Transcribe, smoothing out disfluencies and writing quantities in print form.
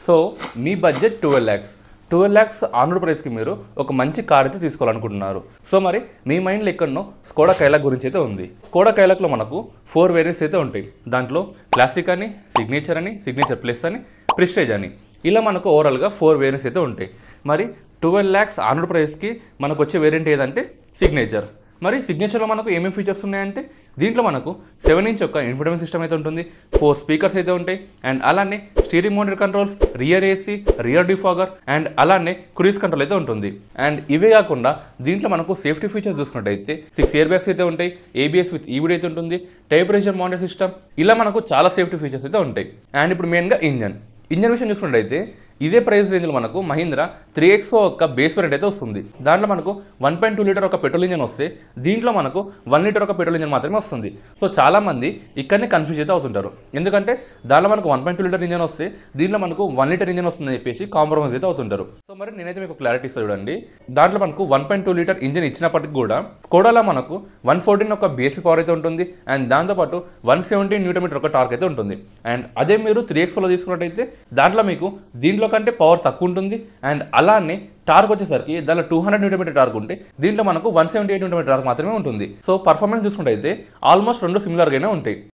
So me budget 12 lakhs. 12 lakhs on road ప్రైస్కి మీరు ఒక మంచి కార్ అయితే తీసుకోవాలనుకుంటున్నారు. సో మరి మీ మైండ్లో ఎక్కడనో స్కోడా కైలాక్ గురించి అయితే ఉంది. స్కోడా కైలాక్లో మనకు 4 వేరియంట్స్ అయితే ఉంటాయి. దాంట్లో క్లాసిక్ అని, సిగ్నేచర్ అని, సిగ్నేచర్ ప్లస్ అని, ప్రెస్టేజ్ అని, ఇలా మనకు ఓవరాల్గా 4 వేరియంట్స్ అయితే ఉంటాయి. మరి 12 lakhs ఆన్ రోడ్ ప్రైస్కి మనకు వచ్చే వేరియంట్ ఏదంటే సిగ్నేచర్. మరి సిగ్నేచర్లో మనకు ఏమేమి ఫీచర్స్ ఉన్నాయంటే దీంట్లో మనకు 7 inch యొక్క ఇన్ఫోటైన్మెంట్ సిస్టమ్ అయితే ఉంటుంది, 4 స్పీకర్స్ అయితే ఉంటాయి, అండ్ అలానే steering mounted controls, rear AC, rear defogger, and అలానే క్రూయిజ్ కంట్రోల్ అయితే ఉంటుంది. అండ్ ఇవే కాకుండా దీంట్లో మనకు సేఫ్టీ ఫీచర్స్ చూసుకున్నట్టయితే 6 ఎయిర్ బ్యాగ్స్ అయితే ఉంటాయి, ఏబిఎస్ విత్ ఈబిడి అయితే ఉంటుంది, టెంపరేచర్ మానిటర్ సిస్టమ్, ఇలా మనకు చాలా సేఫ్టీ ఫీచర్స్ అయితే ఉంటాయి. అండ్ ఇప్పుడు మెయిన్గా ఇంజన్ విషయం చూసుకున్నట్టయితే ఇదే ప్రైస్ రేంజ్లో మనకు మహీంద్రా 3XO యొక్క బేస్ వేరియంట్ అయితే వస్తుంది. దాంట్లో మనకు 1.2 లీటర్ ఒక పెట్రోల్ ఇంజన్ వస్తే దీంట్లో మనకు 1 లీటర్ ఒక పెట్రోల్ ఇంజన్ మాత్రమే వస్తుంది. సో చాలామంది ఇక్కడనే కన్ఫ్యూజ్ అయితే అవుతుంటారు, ఎందుకంటే దాంట్లో మనకు 1.2 లీటర్ ఇంజన్ వస్తే దీంట్లో మనకు 1 లీటర్ ఇంజన్ వస్తుందని చెప్పేసి కాంప్రమైజ్ అయితే అవుతుంటారు. సో మరి నేనైతే మీకు క్లారిటీ ఇస్తాను చూడండి. దాంట్లో మనకు 1.2 లీటర్ ఇంజన్ ఇచ్చినప్పటికీ కూడా స్కోడాలో మనకు 114 ఒక బీఎస్పీ పవర్ అయితే ఉంటుంది, అండ్ దాంతోపాటు 117 న్యూటన్ ఒక టార్క్ అయితే ఉంటుంది. అండ్ అదే మీరు 3XOలో తీసుకున్నట్టయితే దాంట్లో మీకు దీంట్లో కంటే పవర్ తక్కువ ఉంటుంది, అండ్ అలానే టార్క్ వచ్చేసరికి దాంట్లో 200 న్యూటన్ టార్క్ ఉంటే దీంట్లో మనకు 178 న్యూటన్ టార్క్ మాత్రమే ఉంటుంది. సో పర్ఫార్మెన్స్ చూసుకుంటే అయితే ఆల్మోస్ట్ రెండు సిమిలర్గానే ఉంటాయి.